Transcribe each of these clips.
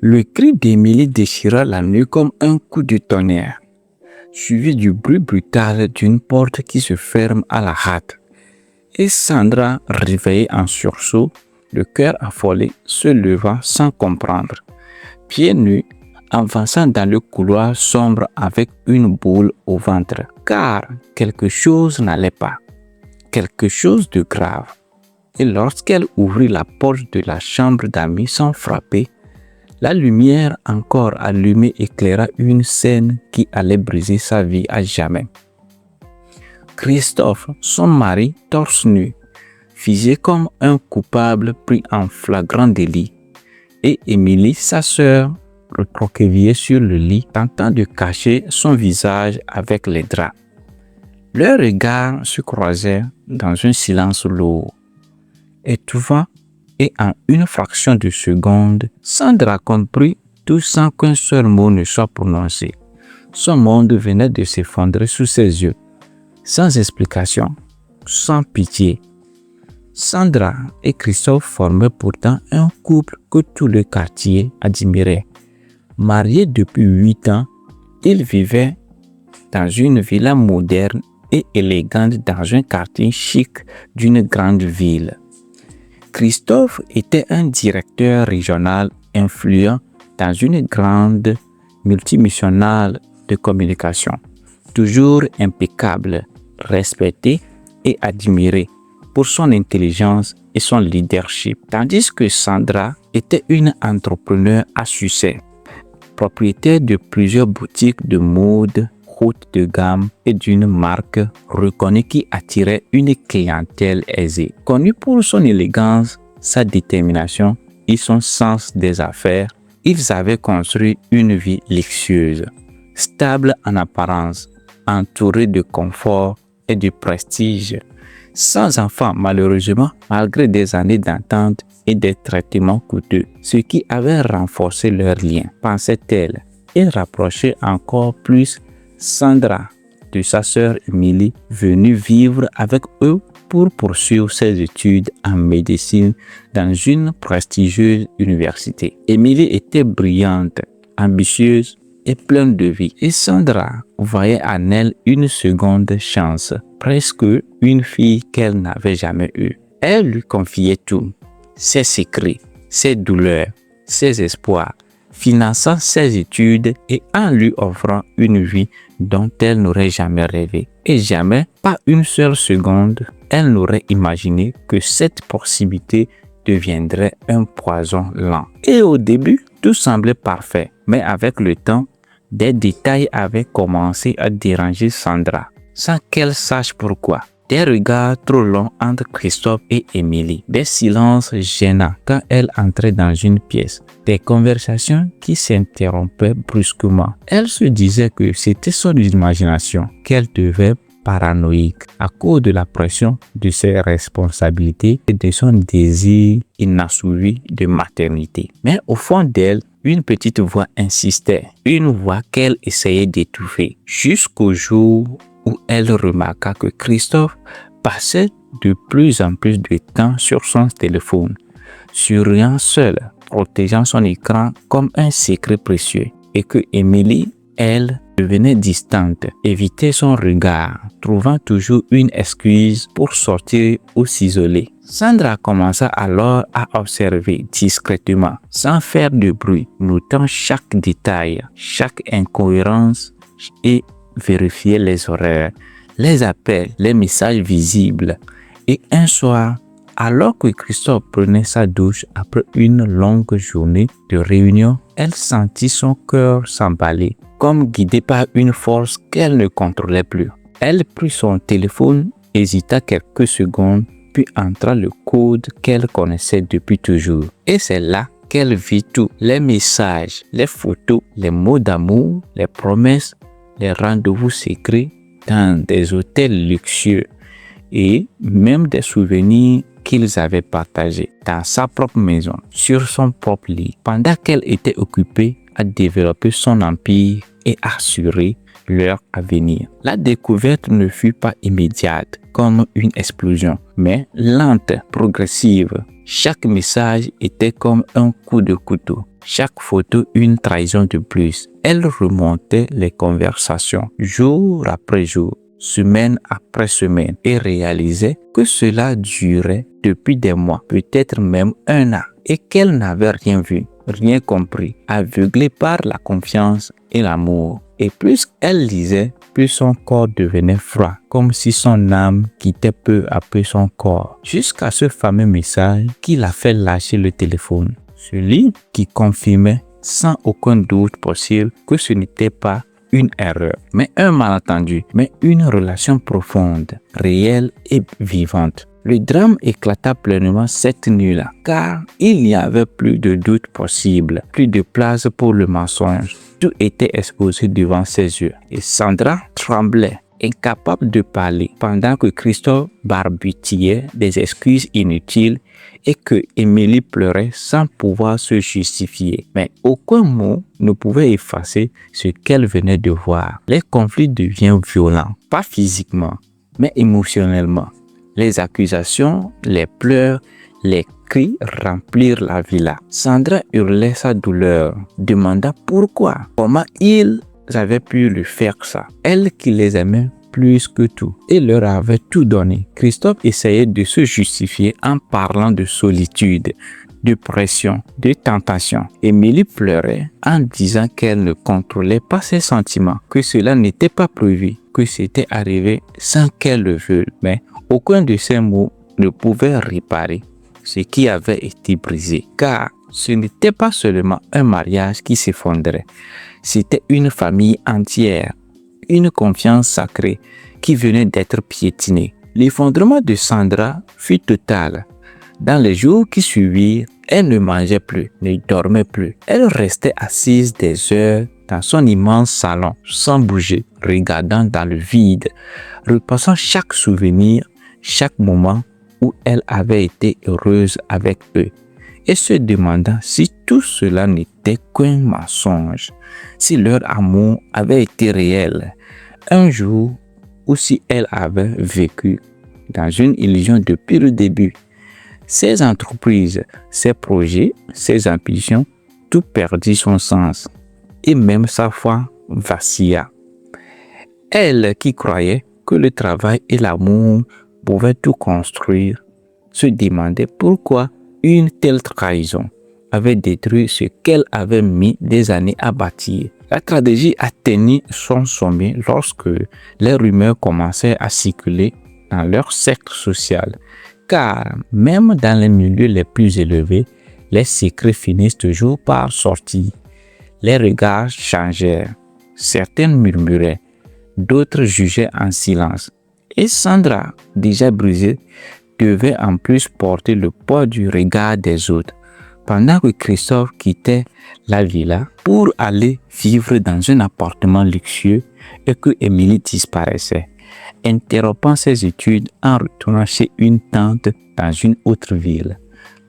Le cri d'Émilie déchira la nuit comme un coup de tonnerre, suivi du bruit brutal d'une porte qui se ferme à la hâte. Et Sandra, réveillée en sursaut, le cœur affolé, se leva sans comprendre. Pieds nus, avançant dans le couloir sombre avec une boule au ventre, car quelque chose n'allait pas, quelque chose de grave. Et lorsqu'elle ouvrit la porte de la chambre d'amis sans frapper, la lumière encore allumée éclaira une scène qui allait briser sa vie à jamais. Christophe, son mari, torse nu, figé comme un coupable pris en flagrant délit, et Émilie, sa sœur, recroquevillée sur le lit, tentant de cacher son visage avec les draps. Leurs regards se croisèrent dans un silence lourd, étouffant, et en une fraction de seconde, Sandra comprit tout sans qu'un seul mot ne soit prononcé. Son monde venait de s'effondrer sous ses yeux, sans explication, sans pitié. Sandra et Christophe formaient pourtant un couple que tout le quartier admirait. Mariés depuis 8 ans, ils vivaient dans une villa moderne et élégante dans un quartier chic d'une grande ville. Christophe était un directeur régional influent dans une grande multinationale de communication, toujours impeccable, respecté et admiré pour son intelligence et son leadership, tandis que Sandra était une entrepreneure à succès, propriétaire de plusieurs boutiques de mode haute de gamme et d'une marque reconnue qui attirait une clientèle aisée. Connue pour son élégance, sa détermination et son sens des affaires, ils avaient construit une vie luxueuse, stable en apparence, entourée de confort et de prestige. Sans enfants malheureusement, malgré des années d'entente et des traitements coûteux, ce qui avait renforcé leur lien, pensait-elle, et rapprochait encore plus Sandra de sa sœur Émilie, venue vivre avec eux pour poursuivre ses études en médecine dans une prestigieuse université. Émilie était brillante, ambitieuse et pleine de vie, et Sandra voyait en elle une seconde chance, presque une fille qu'elle n'avait jamais eue. Elle lui confiait tout, ses secrets, ses douleurs, ses espoirs, finançant ses études et en lui offrant une vie dont elle n'aurait jamais rêvé. Et jamais, pas une seule seconde, elle n'aurait imaginé que cette possibilité deviendrait un poison lent. Et au début, tout semblait parfait, mais avec le temps, des détails avaient commencé à déranger Sandra, sans qu'elle sache pourquoi. Des regards trop longs entre Christophe et Émilie, des silences gênants quand elle entrait dans une pièce, des conversations qui s'interrompaient brusquement. Elle se disait que c'était son imagination, qu'elle devait paranoïque à cause de la pression de ses responsabilités et de son désir inassouvi de maternité. Mais au fond d'elle, une petite voix insistait, une voix qu'elle essayait d'étouffer, jusqu'au jour où elle remarqua que Christophe passait de plus en plus de temps sur son téléphone, souriant seul, protégeant son écran comme un secret précieux, et que Émilie, elle, devenait distante, évitait son regard, trouvant toujours une excuse pour sortir ou s'isoler. Sandra commença alors à observer discrètement, sans faire de bruit, notant chaque détail, chaque incohérence et vérifier les horaires, les appels, les messages visibles. Et un soir, alors que Christophe prenait sa douche après une longue journée de réunion, elle sentit son cœur s'emballer, comme guidée par une force qu'elle ne contrôlait plus. Elle prit son téléphone, hésita quelques secondes, puis entra le code qu'elle connaissait depuis toujours. Et c'est là qu'elle vit tout, les messages, les photos, les mots d'amour, les promesses, les rendez-vous secrets dans des hôtels luxueux et même des souvenirs qu'ils avaient partagés dans sa propre maison, sur son propre lit. Pendant qu'elle était occupée à développer son empire et assurer leur avenir. La découverte ne fut pas immédiate comme une explosion, mais lente, progressive. Chaque message était comme un coup de couteau. Chaque photo une trahison de plus. Elle remontait les conversations jour après jour, semaine après semaine, et réalisait que cela durait depuis des mois, peut-être même un an, et qu'elle n'avait rien vu, rien compris, aveuglée par la confiance et l'amour. Et plus elle lisait, plus son corps devenait froid, comme si son âme quittait peu à peu son corps, jusqu'à ce fameux message qui l'a fait lâcher le téléphone. Celui qui confirmait sans aucun doute possible que ce n'était pas une erreur, mais un malentendu, mais une relation profonde, réelle et vivante. Le drame éclata pleinement cette nuit-là, car il n'y avait plus de doute possible, plus de place pour le mensonge. Tout était exposé devant ses yeux, et Sandra tremblait, incapable de parler, pendant que Christophe barbutillait des excuses inutiles et que Émilie pleurait sans pouvoir se justifier. Mais aucun mot ne pouvait effacer ce qu'elle venait de voir. Les conflits deviennent violents, pas physiquement, mais émotionnellement. Les accusations, les pleurs, les cris remplirent la villa. Sandra hurlait sa douleur, demanda pourquoi, comment ils avaient pu lui faire ça. Elle qui les aimait plus que tout et leur avait tout donné. Christophe essayait de se justifier en parlant de solitude, de pression, de tentation. Émilie pleurait en disant qu'elle ne contrôlait pas ses sentiments, que cela n'était pas prévu, que c'était arrivé sans qu'elle le veuille. Mais aucun de ces mots ne pouvait réparer ce qui avait été brisé, car ce n'était pas seulement un mariage qui s'effondrait, c'était une famille entière, une confiance sacrée qui venait d'être piétinée. L'effondrement de Sandra fut total. Dans les jours qui suivirent, elle ne mangeait plus, ne dormait plus. Elle restait assise des heures dans son immense salon, sans bouger, regardant dans le vide, repassant chaque souvenir, chaque moment où elle avait été heureuse avec eux, et se demandant si tout cela n'était qu'un mensonge, si leur amour avait été réel un jour, ou si elle avait vécu dans une illusion depuis le début. Ses entreprises, ses projets, ses ambitions, tout perdit son sens, et même sa foi vacilla. Elle qui croyait que le travail et l'amour pouvaient tout construire, se demandait pourquoi une telle trahison avait détruit ce qu'elle avait mis des années à bâtir. La tragédie atteignit son sommet lorsque les rumeurs commençaient à circuler dans leur cercle social, car même dans les milieux les plus élevés, les secrets finissent toujours par sortir. Les regards changèrent, certains murmuraient, d'autres jugeaient en silence. Et Sandra, déjà brisée, devait en plus porter le poids du regard des autres, pendant que Christophe quittait la villa pour aller vivre dans un appartement luxueux et que Émilie disparaissait, interrompant ses études en retournant chez une tante dans une autre ville,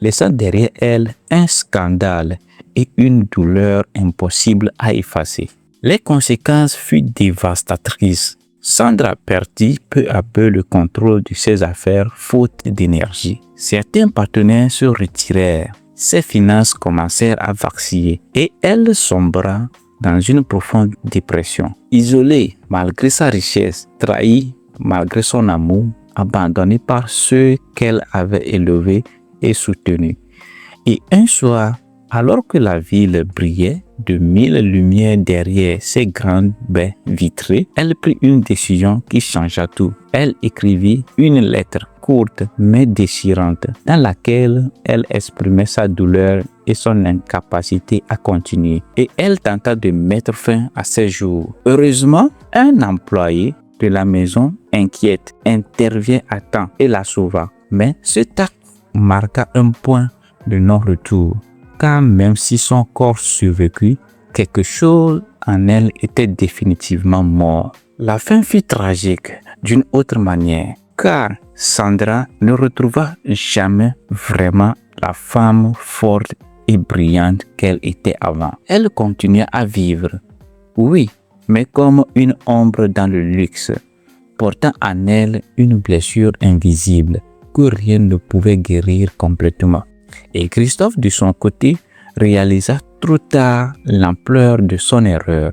laissant derrière elle un scandale et une douleur impossible à effacer. Les conséquences furent dévastatrices. Sandra perdit peu à peu le contrôle de ses affaires faute d'énergie. Certains partenaires se retirèrent. Ses finances commencèrent à vaciller et elle sombra dans une profonde dépression. Isolée malgré sa richesse, trahie malgré son amour, abandonnée par ceux qu'elle avait élevés et soutenus. Et un soir, alors que la ville brillait de mille lumières derrière ses grandes baies vitrées, elle prit une décision qui changea tout. Elle écrivit une lettre courte mais déchirante dans laquelle elle exprimait sa douleur et son incapacité à continuer. Et elle tenta de mettre fin à ses jours. Heureusement, un employé de la maison, inquiète, intervient à temps et la sauva. Mais cet acte marqua un point de non-retour. Car même si son corps survécut, quelque chose en elle était définitivement mort. La fin fut tragique d'une autre manière, car Sandra ne retrouva jamais vraiment la femme forte et brillante qu'elle était avant. Elle continuait à vivre, oui, mais comme une ombre dans le luxe, portant en elle une blessure invisible que rien ne pouvait guérir complètement. Et Christophe, de son côté, réalisa trop tard l'ampleur de son erreur,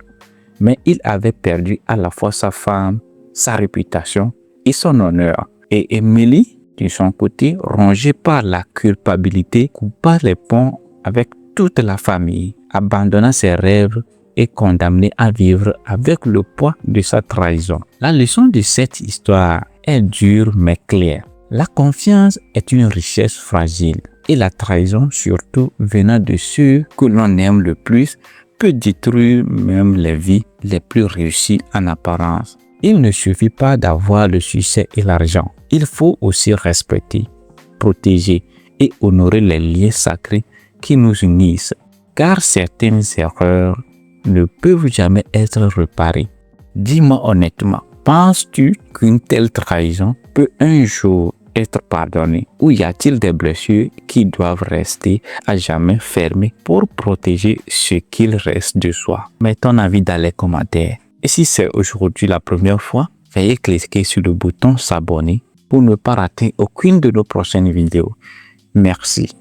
mais il avait perdu à la fois sa femme, sa réputation et son honneur. Et Émilie, de son côté, rongée par la culpabilité, coupa les ponts avec toute la famille, abandonna ses rêves et condamnée à vivre avec le poids de sa trahison. La leçon de cette histoire est dure mais claire. La confiance est une richesse fragile et la trahison, surtout venant de ceux que l'on aime le plus, peut détruire même les vies les plus réussies en apparence. Il ne suffit pas d'avoir le succès et l'argent. Il faut aussi respecter, protéger et honorer les liens sacrés qui nous unissent, car certaines erreurs ne peuvent jamais être réparées. Dis-moi honnêtement, penses-tu qu'une telle trahison peut un jour être pardonnée, ou y a-t-il des blessures qui doivent rester à jamais fermées pour protéger ce qu'il reste de soi? Mets ton avis dans les commentaires. Et si c'est aujourd'hui la première fois, veuillez cliquer sur le bouton s'abonner pour ne pas rater aucune de nos prochaines vidéos. Merci.